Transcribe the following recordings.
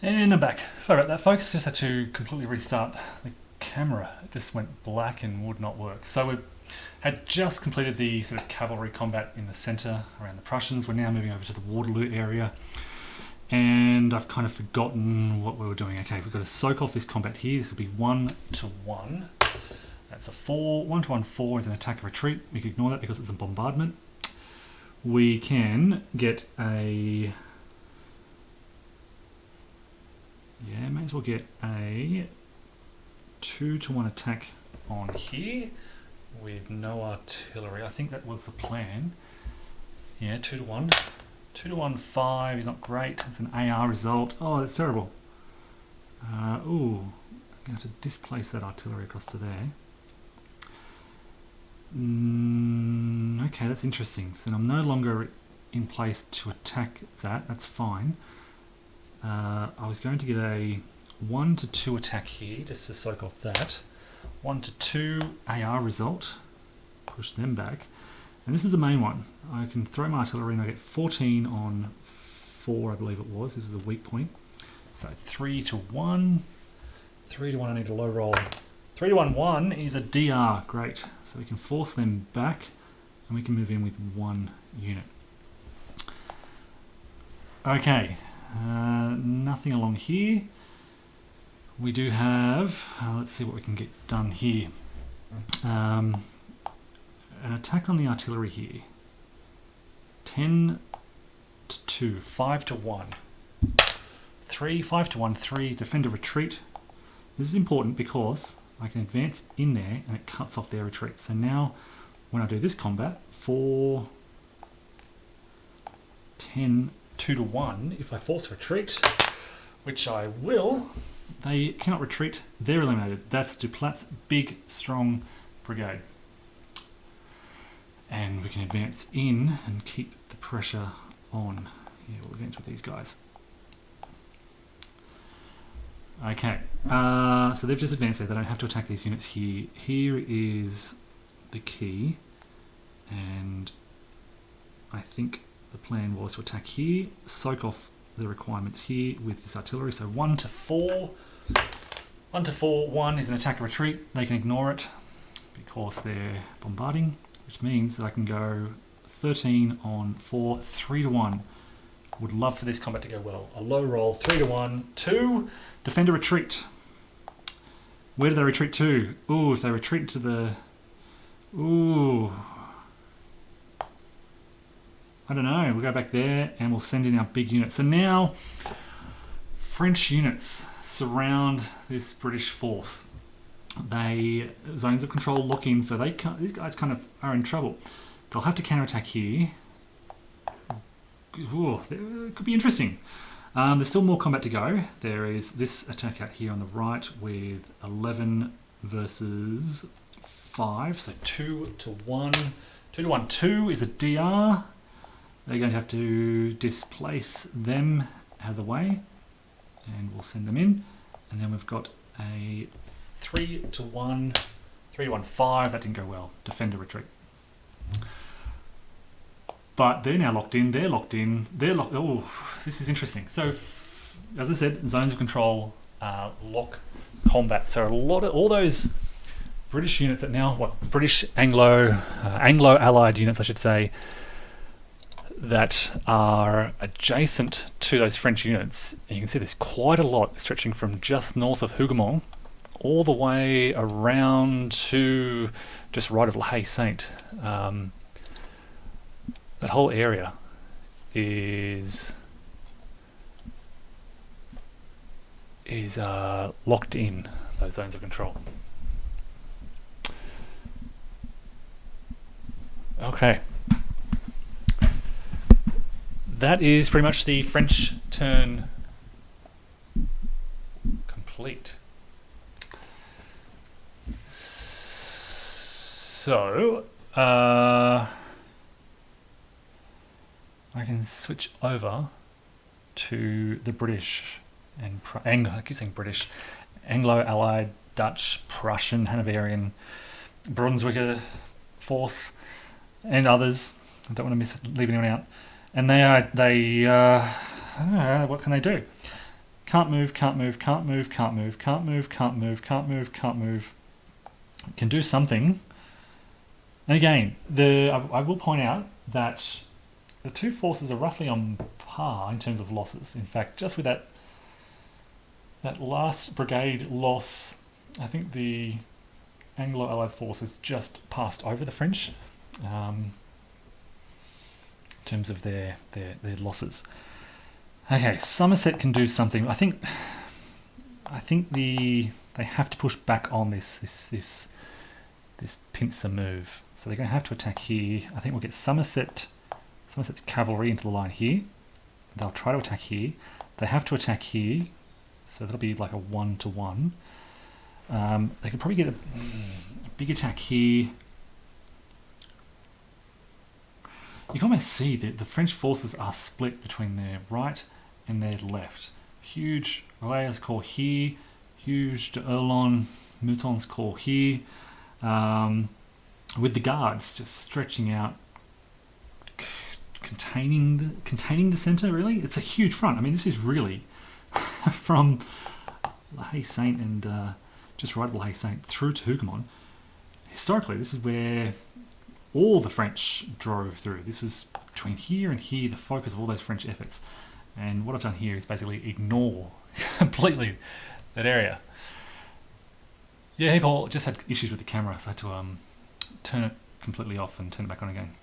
And I'm back. Sorry about that, folks. Just had to completely restart the camera. It just went black and would not work. So we had just completed the sort of cavalry combat in the centre around the Prussians. We're now moving over to the Waterloo area. And I've kind of forgotten what we were doing. Okay, we've got to soak off this combat here. This will be 1-1. That's a 4. 1-1 4 is an attack or retreat. We can ignore that because it's a bombardment. We can get a... Yeah, may as well get a 2-1 attack on here with no artillery. I think that was the plan. Yeah, 2-1. 2-1 5 is not great. It's an AR result. Oh, that's terrible. Ooh, I'm going to have to displace that artillery across to there. Okay, that's interesting. So I'm no longer in place to attack that. That's fine. I was going to get a 1-2 attack here just to soak off that. 1-2 AR result. Push them back. And this is the main one. I can throw my artillery and I get 14 on 4, I believe it was. This is a weak point. So 3-1. 3-1, I need a low roll. 3-1 1 is a DR. Great. So we can force them back and we can move in with 1 unit. Okay. Nothing along here. We do have, let's see what we can get done here. An attack on the artillery here. 10-2, 5-1. 5-1, 3, defender retreat. This is important because I can advance in there and it cuts off their retreat. So now when I do this combat, 4, 10, 2-1, if I force retreat, which I will, they cannot retreat, they're eliminated. That's Duplat's big, strong brigade. And we can advance in and keep the pressure on. Yeah, we'll advance with these guys. Okay, so they've just advanced there. They don't have to attack these units here. Here is the key, and I think the plan was to attack here, soak off the requirements here with this artillery. So 1-4. 1-4, 1 is an attack or retreat. They can ignore it because they're bombarding, which means that I can go 13 on 4, 3-1. Would love for this combat to go well. A low roll, 3-1, 2, defender retreat. Where do they retreat to? Ooh, if they retreat to the... Ooh... I don't know, we'll go back there and we'll send in our big unit. So now, French units surround this British force. They, zones of control lock in, so they can't, these guys kind of are in trouble. They'll have to counterattack here. Ooh, it could be interesting. There's still more combat to go. There is this attack out here on the right with 11 versus 5, so 2-1. 2-1, 2 is a DR. They're going to have to displace them out of the way, and we'll send them in. And then we've got a 3-1, 3-1 5. That didn't go well. Defender retreat. But they're now locked in. They're locked in. They're locked. Oh, this is interesting. So, as I said, zones of control, lock combat. So all those British units that now, British Anglo-allied units, I should say, that are adjacent to those French units. And you can see there's quite a lot stretching from just north of Hougoumont all the way around to just right of La Haye Sainte. That whole area is locked in, those zones of control. Okay. That is pretty much the French turn complete. So, I can switch over to the British and I keep saying British, Anglo-Allied, Dutch, Prussian, Hanoverian, Brunswicker force, and others. I don't want to leave anyone out. And I don't know, what can they do? Can't move, can't move, can't move, can't move, can't move, can't move, can't move, can't move. Can do something. And again, I will point out that the two forces are roughly on par in terms of losses. In fact, just with that last brigade loss, I think the Anglo-Allied forces just passed over the French in terms of their losses. Okay, Somerset can do something. I think they have to push back on this pincer move. So they're going to have to attack here. I think we'll get Somerset's cavalry into the line here. They'll try to attack here. They have to attack here. So that'll be like a 1-to-1. They could probably get a big attack here. You can almost see that the French forces are split between their right and their left. Huge Rayas corps here, huge d'Erlon, Mouton's corps here, with the guards just stretching out, containing the centre. Really, it's a huge front. I mean, this is really from La Haye Saint and just right of La Haye Saint through to Hougoumont. Historically, this is where all the French drove through. This is between here and here, the focus of all those French efforts. And what I've done here is basically ignore completely that area. Yeah, hey Paul, just had issues with the camera, so I had to turn it completely off and turn it back on again.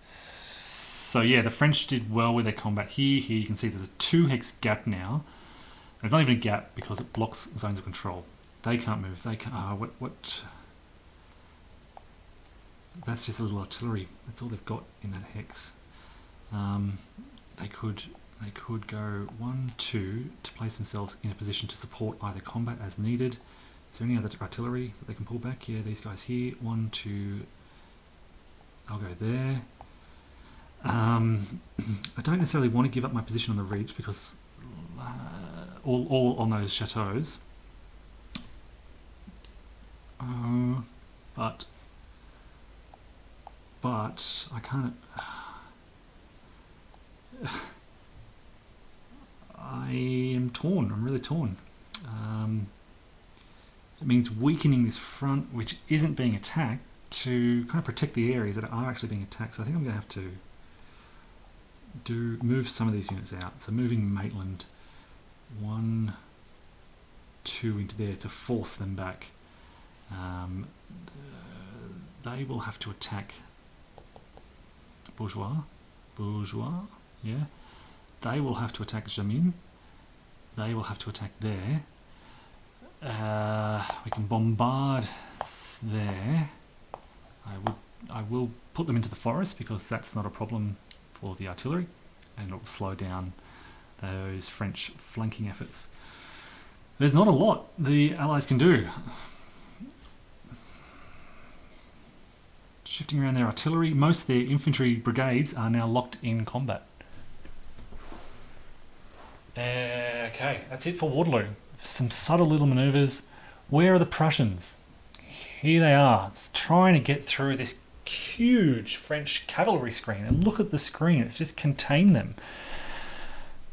So yeah, the French did well with their combat here. Here you can see there's a 2-hex gap now. There's not even a gap because it blocks zones of control. They can't move. They can't. What? That's just a little artillery. That's all they've got in that hex. They could go 1-2 to place themselves in a position to support either combat as needed. Is there any other artillery that they can pull back? Yeah, these guys here. 1-2. I'll go there. I don't necessarily want to give up my position on the ridge because all on those chateaus. But I can't. I am torn. I'm really torn. It means weakening this front, which isn't being attacked, to kind of protect the areas that are actually being attacked. So I think I'm going to have to move some of these units out. So moving Maitland 1-2 into there to force them back. They will have to attack Bourgeois, yeah. They will have to attack Jamin. They will have to attack there. We can bombard there. I will put them into the forest because that's not a problem for the artillery, and it will slow down those French flanking efforts. There's not a lot the Allies can do. Shifting around their artillery, most of their infantry brigades are now locked in combat. Okay, that's it for Waterloo. Some subtle little manoeuvres. Where are the Prussians? Here they are, it's trying to get through this huge French cavalry screen. And look at the screen, it's just contained them.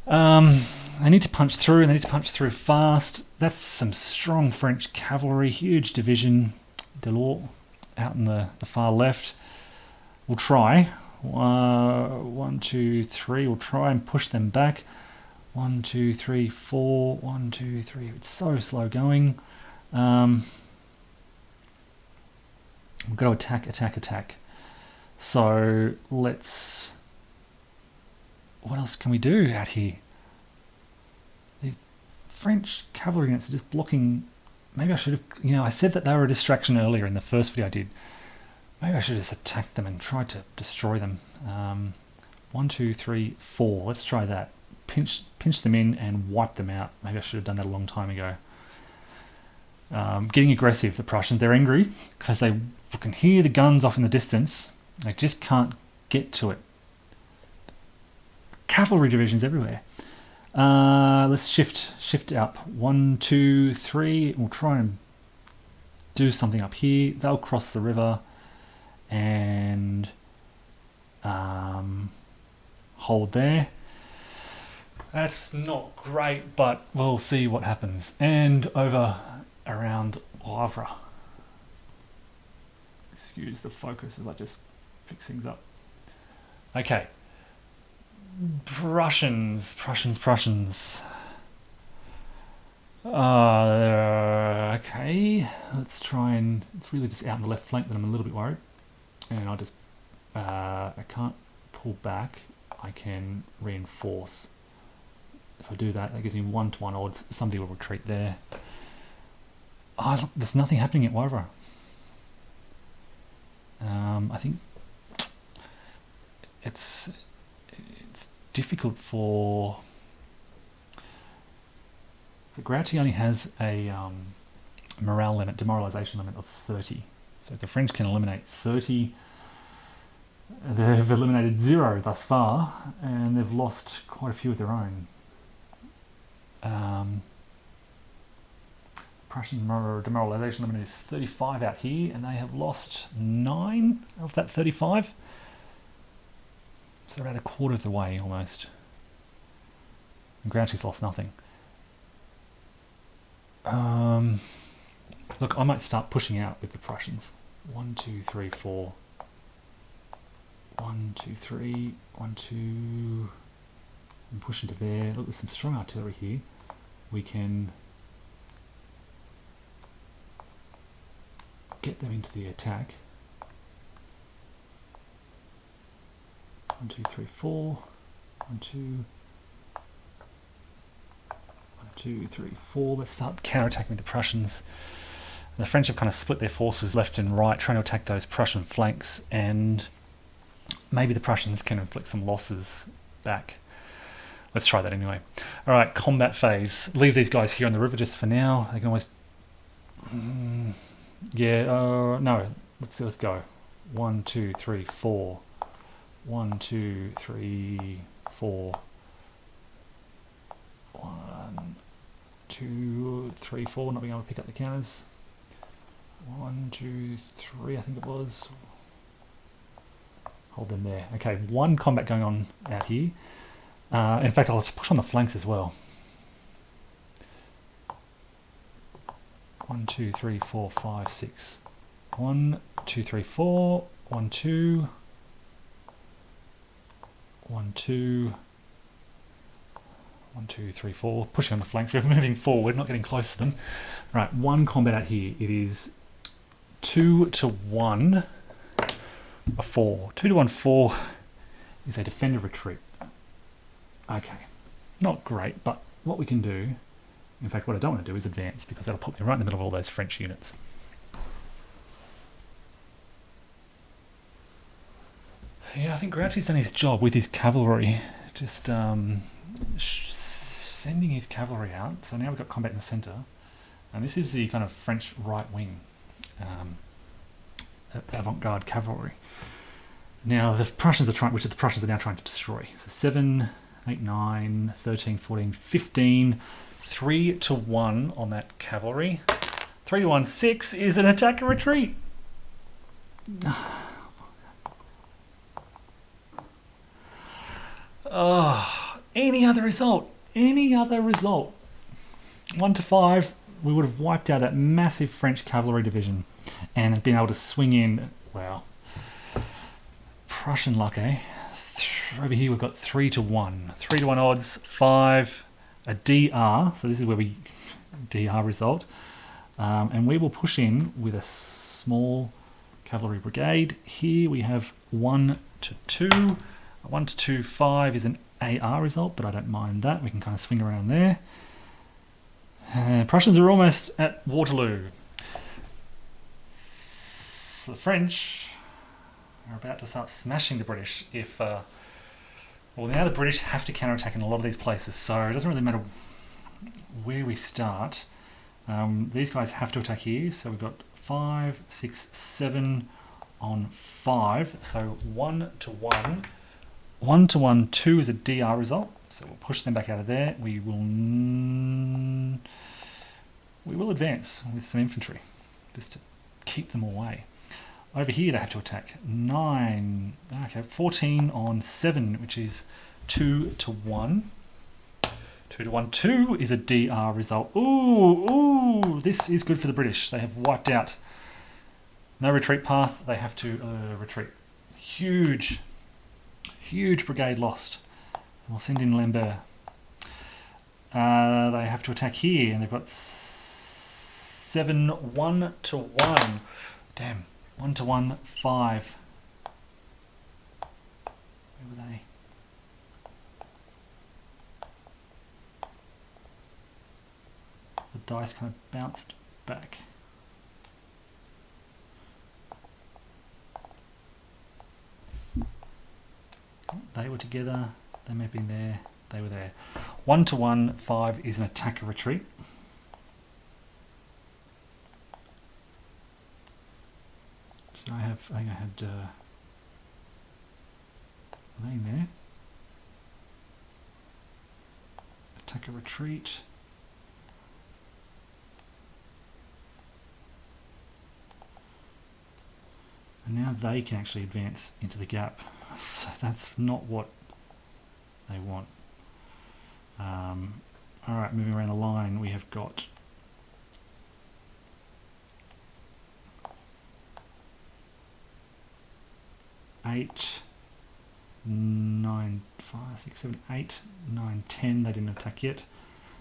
They need to punch through, and they need to punch through fast. That's some strong French cavalry, huge division. Delort out in the far left. We'll try. 1, 2, 3. We'll try and push them back. 1, 2, 3, 4. 1, 2, 3. It's so slow going. We've got to attack. So let's... What else can we do out here? These French cavalry units are just blocking... Maybe I should have... I said that they were a distraction earlier in the first video I did. Maybe I should have just attacked them and tried to destroy them. 1, 2, 3, 4. Let's try that. Pinch them in and wipe them out. Maybe I should have done that a long time ago. Getting aggressive, the Prussians. They're angry because they can hear the guns off in the distance. They just can't get to it. Cavalry divisions everywhere. Let's shift up. 1, 2, 3. We'll try and do something up here. They'll cross the river, and hold there. That's not great, but we'll see what happens. And over around Wavre. Excuse the focus as I just fix things up. Okay. Prussians. Okay, let's try and, it's really just out in the left flank that I'm a little bit worried. And I'll just, I can't pull back, I can reinforce. If I do that, that gives me 1-to-1 odds, somebody will retreat there. Oh, look, there's nothing happening at Wavre. I think it's difficult for... So Grouchy only has a morale limit, demoralisation limit of 30. So if the French can eliminate 30, they've eliminated 0 thus far, and they've lost quite a few of their own. Prussian demoralisation limit is 35 out here, and they have lost 9 of that 35. So around a quarter of the way almost. And Grouchy's lost nothing. Look, I might start pushing out with the Prussians. 1, 2, 3, 4. 1, 2, 3. 1, 2. And push into there. Look, there's some strong artillery here. We can get them into the attack. 1, 2, 3, 4. 1, 2. 1, 2, 3, 4. Let's start counterattacking with the Prussians. The French have kind of split their forces left and right, trying to attack those Prussian flanks, and maybe the Prussians can inflict some losses back. Let's try that anyway. All right, combat phase. Leave these guys here on the river just for now. They can always... no. Let's go. 1, 2, 3, 4. 1, 2, 3, 4. 1, 2, 3, 4. Not being able to pick up the counters. 1, 2, 3. I think it was. Hold them there. Okay, one combat going on out here. In fact, I'll push on the flanks as well. 1, 2, 3, 4, 5, 6. 1, 2, 3, 4. 1, 2. 1, 2. 1, 2, 3, 4. Pushing on the flanks. We're moving forward, not getting close to them. Right, one combat out here. It is 2 to 1. A 4. 2 to 1, 4 is a defender retreat. Okay, not great, but what we can do, in fact what I don't want to do is advance, because that'll put me right in the middle of all those French units. Yeah, I think Grouchy's done his job with his cavalry, just sending his cavalry out. So now we've got combat in the centre, and this is the kind of French right wing avant-garde cavalry. Now the Prussians are trying, which the Prussians are now trying to destroy. So 7, 8, 9, 13, 14, 15, 3 to 1 on that cavalry. 3 to 1, 6 is an attack and retreat. Oh, any other result? Any other result? 1 to 5, we would have wiped out that massive French cavalry division and been able to swing in. Wow. Prussian luck, eh? Over here we've got 3 to 1. 3 to 1 odds, 5, a DR, so this is where we DR result. And we will push in with a small cavalry brigade. Here we have 1 to 2. 1 to 2, 5 is an AR result, but I don't mind that. We can kind of swing around there. Prussians are almost at Waterloo. For the French are about to start smashing the British if... well, now the British have to counterattack in a lot of these places, so it doesn't really matter where we start. These guys have to attack here, so we've got 5, 6, 7 on 5, so 1 to 1. 1 to 1, 2 is a DR result, so we'll push them back out of there. We will advance with some infantry, just to keep them away. Over here they have to attack 9, okay, 14 on 7, which is 2-1. 2-1. 2 is a DR result. Ooh, this is good for the British. They have wiped out. No retreat path. They have to retreat. Huge brigade lost. We'll send in Lambert. They have to attack here, and they've got 7, 1-1. Damn, 1-1, 5. Where were they? The dice kind of bounced back. They were together. They may have been there. They were there. 1-1, 5 is an attacker retreat. I think I had. Are they in there? Attacker retreat. And now they can actually advance into the gap. So that's not what they want. Alright, moving around the line, we have got eight, 9, 5, 6, 7, 8, 9, 10. They didn't attack yet.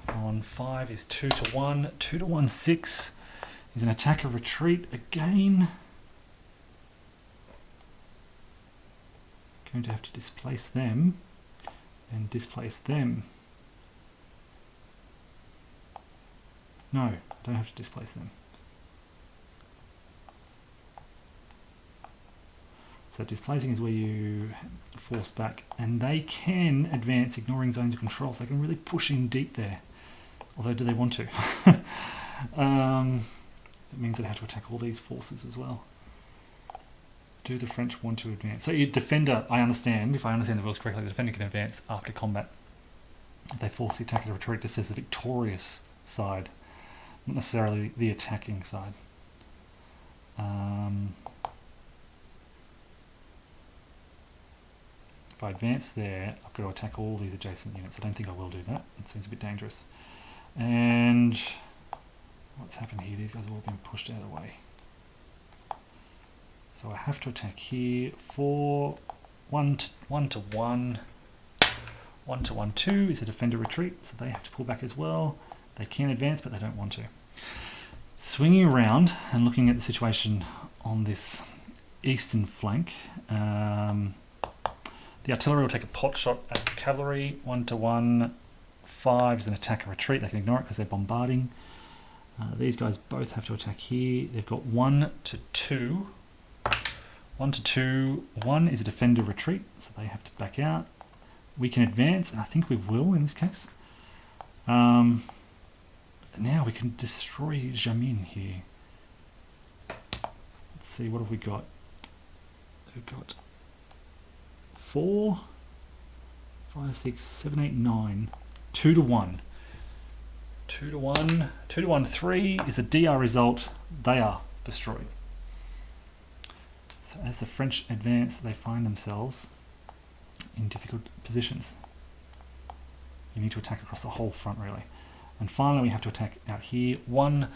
On 5 is 2-1. 2-1, 6 is an attacker retreat again. Going to have to displace them and displace them. No, don't have to displace them. So displacing is where you force back, and they can advance ignoring zones of control, so they can really push in deep there. Although, do they want to? It means they have to attack all these forces as well. Do the French want to advance? So your defender, I understand, if I understand the rules correctly, the defender can advance after combat. If they force the attacker to retreat, this is the victorious side, not necessarily the attacking side. If I advance there, I've got to attack all these adjacent units. I don't think I will do that. It seems a bit dangerous. And what's happened here? These guys have all been pushed out of the way. So I have to attack here for 1-1. 1-1, 2 is a defender retreat, so they have to pull back as well. They can advance, but they don't want to. Swinging around and looking at the situation on this eastern flank, the artillery will take a pot shot at the cavalry. 1-1, 5 is an attacker retreat. They can ignore it because they're bombarding. These guys both have to attack here. They've got 1-2. 1-2. 1 is a defender retreat, so they have to back out. We can advance, and I think we will in this case. Now we can destroy Jamin here. Let's see, what have we got? We've got 4, 5, 6, 7, 8, 9. 2-1. 2-1. 2-1, 3 is a DR result. They are destroyed. So as the French advance, they find themselves in difficult positions. You need to attack across the whole front, really. And finally, we have to attack out here. 1-1.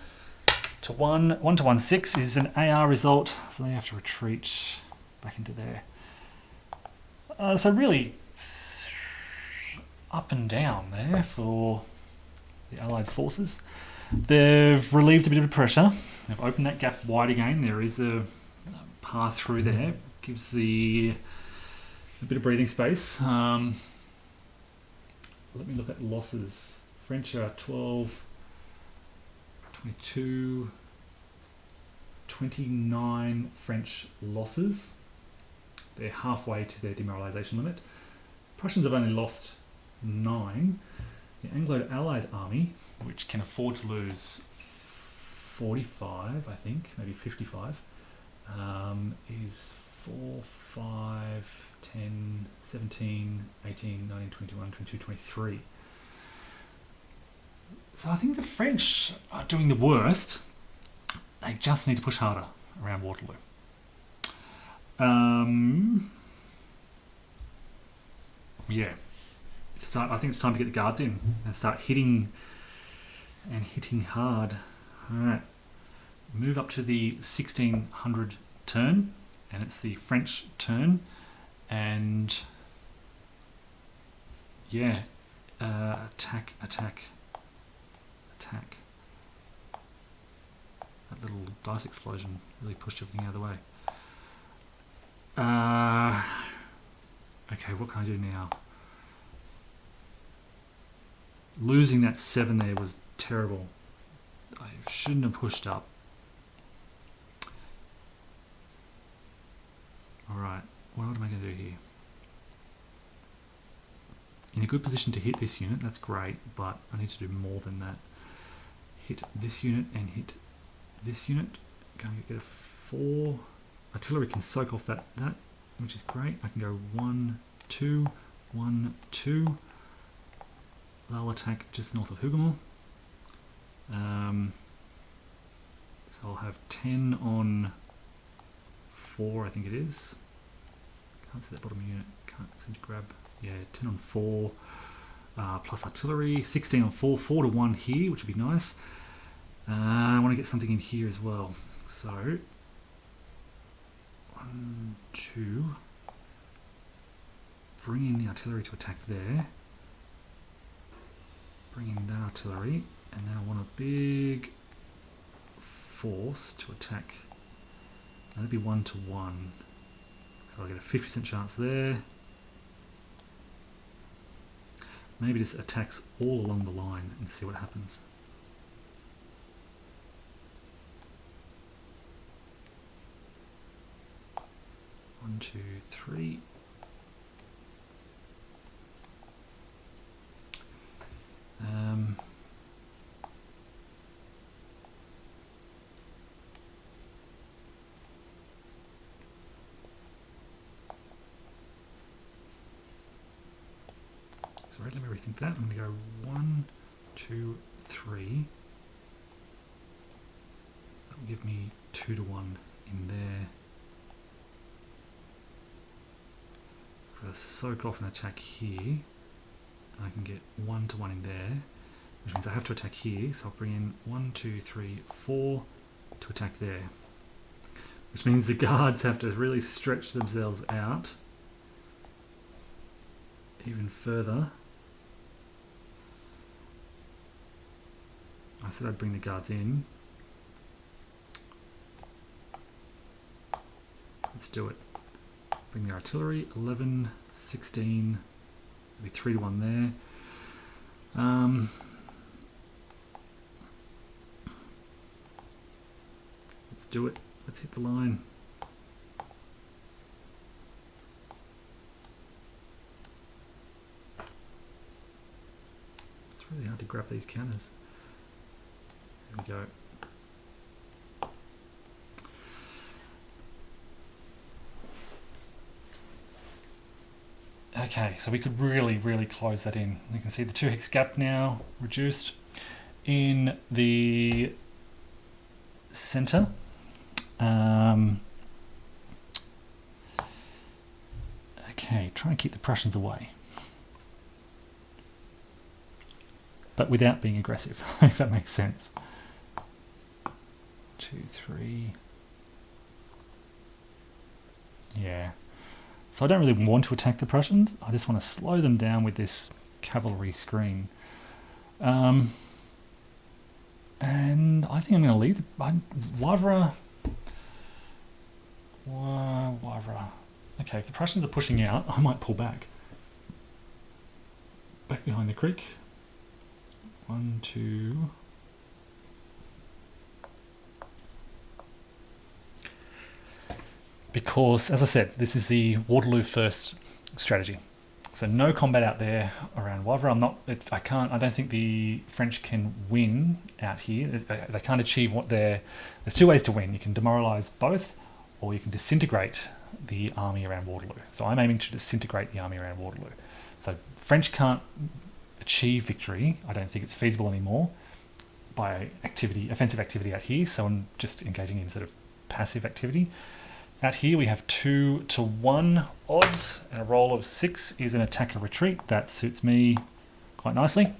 1-1, 6 is an AR result, so they have to retreat back into there. So really, up and down there for the Allied forces. They've relieved a bit of pressure. They've opened that gap wide again. There is a path through there. Gives a bit of breathing space. Let me look at losses. French are 12, 22, 29 French losses. They're halfway to their demoralisation limit. Prussians have only lost 9. The Anglo-Allied army, which can afford to lose 45, I think, maybe 55, is 4, 5, 10, 17, 18, 19, 21, 22, 23. So I think the French are doing the worst. They just need to push harder around Waterloo. Yeah. start. I think it's time to get the guards in and start hitting hard. All right, move up to the 1600 turn, and it's the French turn, and yeah, attack. That little dice explosion really pushed everything out of the way. Okay, what can I do now? Losing that 7 there was terrible. I shouldn't have pushed up. Alright, what am I going to do here? In a good position to hit this unit, that's great, but I need to do more than that. Hit this unit and hit this unit. Going to get a 4. Artillery can soak off that, which is great. I can go 1, 2, 1, 2. They'll attack just north of Hougoumont. So I'll have 10 on 4, I think it is. Can't see that bottom unit. Can't seem to grab. Yeah, 10 on 4 plus artillery. 16 on 4. 4 to 1 here, which would be nice. I want to get something in here as well. So 1, 2. Bring in the artillery to attack there. Bring in that artillery, and then I want a big force to attack. That'd be 1 to 1. So I'll get a 50% chance there. Maybe just attacks all along the line and see what happens. One, two, three. Sorry, let me rethink that. I'm going to go 1, 2, 3. That will give me 2 to 1 in there. If I soak off an attack here, I can get 1 to 1 in there, which means I have to attack here, so I'll bring in 1, 2, 3, 4 to attack there. Which means the guards have to really stretch themselves out even further. I said I'd bring the guards in. Let's do it. Bring the artillery, 11, 16, maybe 3 to 1 there. Let's do it. Let's hit the line. It's really hard to grab these counters. There we go. Okay, so we could really close that in. You can see the 2 hex gap now reduced. In the center, okay, try and keep the Prussians away, but without being aggressive, if that makes sense. 2, 3. Yeah. So I don't really want to attack the Prussians. I just want to slow them down with this cavalry screen. And I think I'm going to leave Wavre. Okay, if the Prussians are pushing out, I might pull back. Back behind the creek. 1, 2. Because, as I said, this is the Waterloo first strategy. So no combat out there around Wavre. I don't think the French can win out here. They can't achieve what there's 2 ways to win. You can demoralize both, or you can disintegrate the army around Waterloo. So I'm aiming to disintegrate the army around Waterloo. So French can't achieve victory. I don't think it's feasible anymore by offensive activity out here. So I'm just engaging in sort of passive activity. Out here we have 2-1 odds, and a roll of 6 is an attacker retreat. That suits me quite nicely.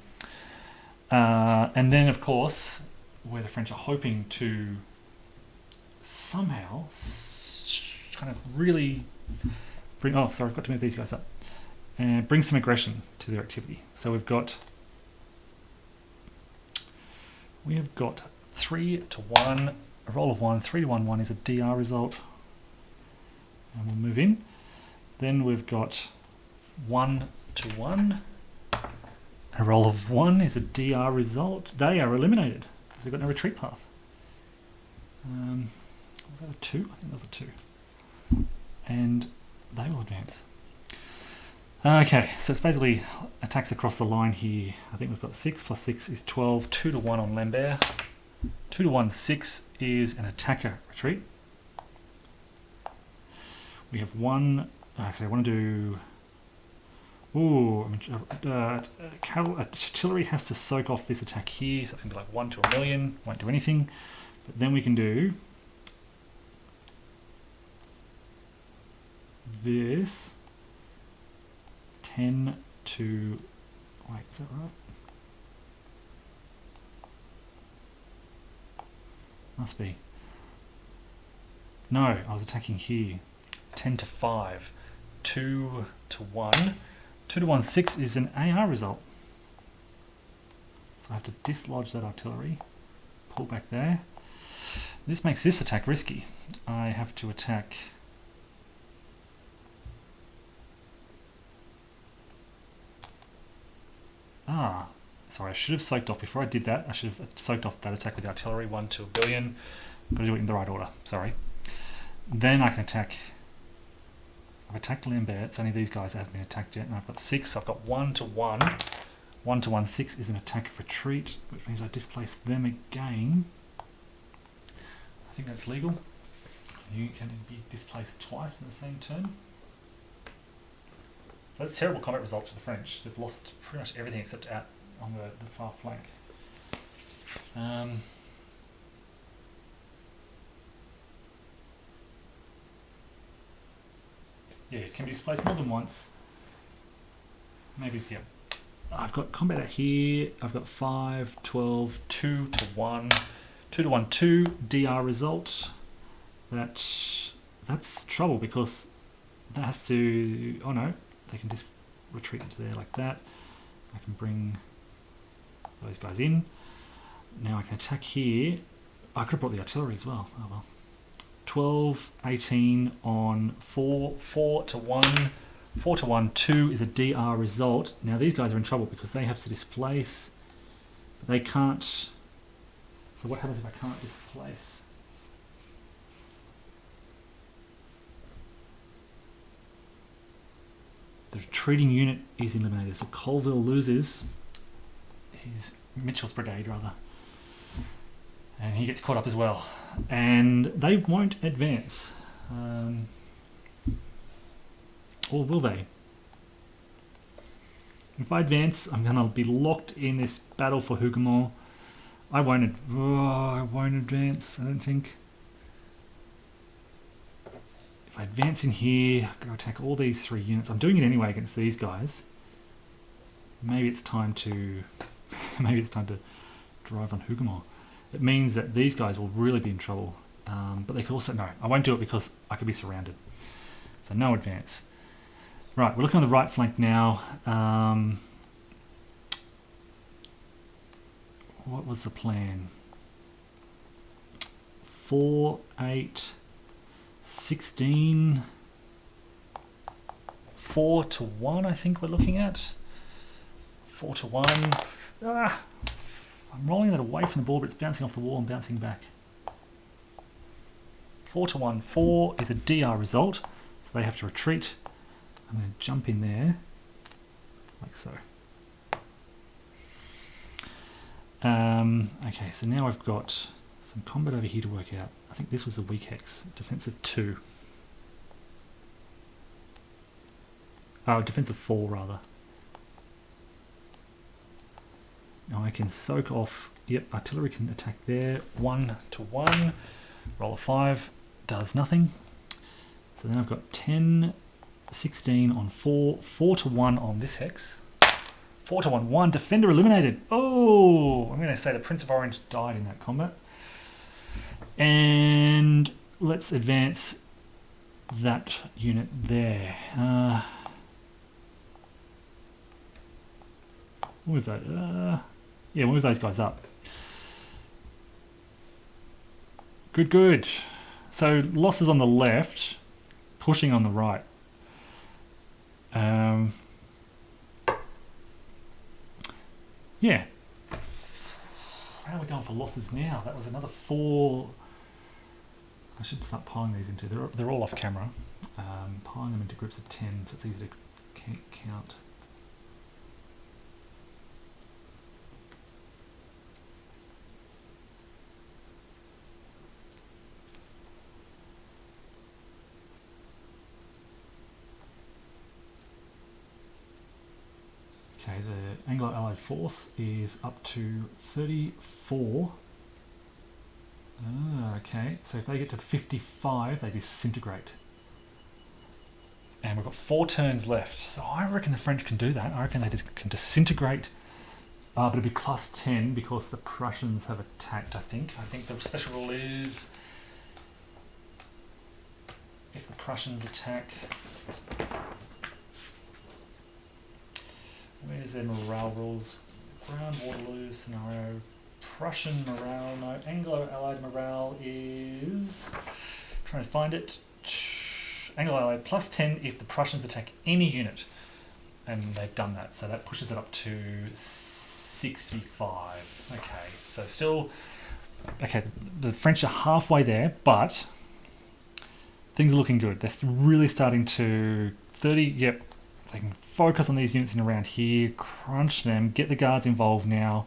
And then, of course, where the French are hoping to somehow kind of really bring... Oh, sorry, I've got to move these guys up. And bring some aggression to their activity. So we have got 3-1, a roll of 1, 3-1 is a DR result. And we'll move in. Then we've got 1-1. A roll of 1 is a DR result. They are eliminated because they've got no retreat path. Was that a 2? I think that was a 2. And they will advance. Okay, so it's basically attacks across the line here. I think we've got 6 plus 6 is 12. 2-1 on Lambert. 2-1, 6 is an attacker retreat. We have 1. Actually, I want to do. Ooh, artillery has to soak off this attack here, so it's going to be like 1 to 1,000,000. Won't do anything. But then we can do this. 10 to. Wait, is that right? Must be. No, I was attacking here. 10 to 5. 2 to 1. 2-1, 6 is an AR result. So I have to dislodge that artillery. Pull back there. This makes this attack risky. I have to attack. Sorry, I should have soaked off before I did that. I should have soaked off that attack with the artillery. 1 to 1,000,000,000. Got to do it in the right order. Sorry. Then I can attack. I've attacked Lambert. It's only these guys that haven't been attacked yet. And I've got 6. I've got 1-1. 1-1, 6 is an attack of retreat, which means I displace them again. I think that's legal. You can be displaced twice in the same turn. So that's terrible combat results for the French. They've lost pretty much everything except out on the far flank. Yeah, it can be displaced more than once. Maybe, yeah. I've got combat out here. I've got 5, 12, 2-1. 2-1, 2 DR result. That's trouble because that has to. Oh no, they can just retreat into there like that. I can bring those guys in. Now I can attack here. I could have brought the artillery as well. Oh well. 12, 18 on 4, 4-1. 4-1, 2 is a DR result. Now these guys are in trouble because they have to displace, but they can't. So what happens if I can't displace? The retreating unit is eliminated. So Colville loses his Mitchell's brigade rather, and he gets caught up as well. And they won't advance. Or will they? If I advance, I'm going to be locked in this battle for Hougoumont. I won't advance, I don't think. If I advance in here, I'm going to attack all these 3 units. I'm doing it anyway against these guys. Maybe it's time to drive on Hougoumont. It means that these guys will really be in trouble. But they could also... No, I won't do it because I could be surrounded. So no advance. Right, we're looking on the right flank now. What was the plan? 4, 8, 16... 4-1, I think we're looking at. 4-1. I'm rolling that away from the ball, but it's bouncing off the wall and bouncing back. 4-1. 4 is a DR result, so they have to retreat. I'm going to jump in there, like so. Okay, so now I've got some combat over here to work out. I think this was the weak hex. Defensive 2. Oh, defensive 4 rather. Now I can soak off. Yep, artillery can attack there. 1-1. Roll a 5. Does nothing. So then I've got 10, 16 on 4, 4 to 1 on this hex. 4 to 1, 1 defender eliminated. Oh, I'm going to say the Prince of Orange died in that combat. And let's advance that unit there. Move that. Yeah, move those guys up. Good, good. So losses on the left, pushing on the right. Yeah. How are we going for losses now? That was another 4. I should start piling these into. They're all off camera. Piling them into groups of 10, so it's easy to count. Okay, the Anglo-Allied force is up to 34. Okay, so if they get to 55, they disintegrate. And we've got 4 turns left. So I reckon the French can do that. I reckon they can disintegrate. But it'll be plus 10 because the Prussians have attacked, I think. I think the special rule is if the Prussians attack... Where's their morale rules? Ground Waterloo scenario. Prussian morale, no. Anglo-Allied morale is... Trying to find it. Anglo-Allied plus 10 if the Prussians attack any unit. And they've done that. So that pushes it up to 65. Okay, so still... Okay, the French are halfway there, but things are looking good. They're really starting to... 30, yep. They can focus on these units in around here, crunch them, get the guards involved now.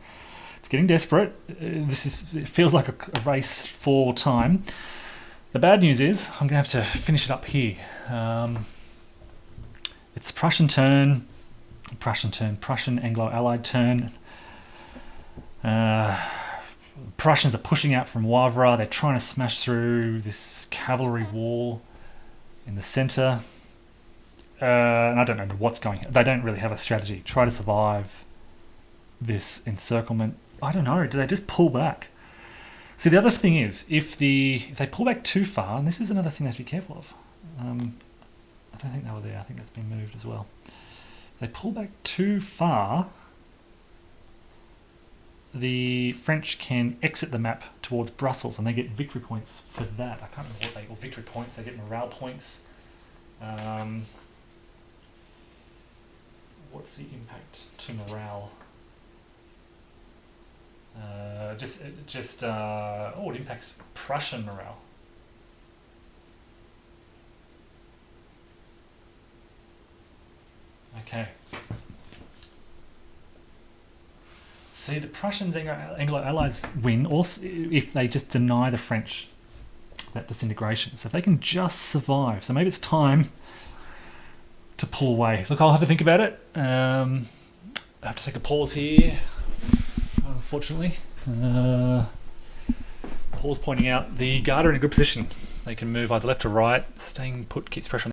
It's getting desperate. It feels like a race for time. The bad news is I'm going to have to finish it up here. It's Prussian turn, Prussian Anglo-Allied turn. Prussians are pushing out from Wavre. They're trying to smash through this cavalry wall in the centre. And I don't know what's going on. They don't really have a strategy. Try to survive this encirclement. I don't know. Do they just pull back? See, the other thing is, if they pull back too far, and this is another thing they have to be careful of. I don't think they were there. I think that's been moved as well. If they pull back too far, the French can exit the map towards Brussels, and they get victory points for that. I can't remember what victory points. They get morale points. What's the impact to morale? It impacts Prussian morale. Okay. See, the Prussians Anglo-Allies win also if they just deny the French that disintegration. So if they can just survive. So maybe it's time to pull away. Look, I'll have to think about it. I have to take a pause here, unfortunately. Paul's pointing out the Garda in a good position. They can move either left or right. Staying put keeps pressure on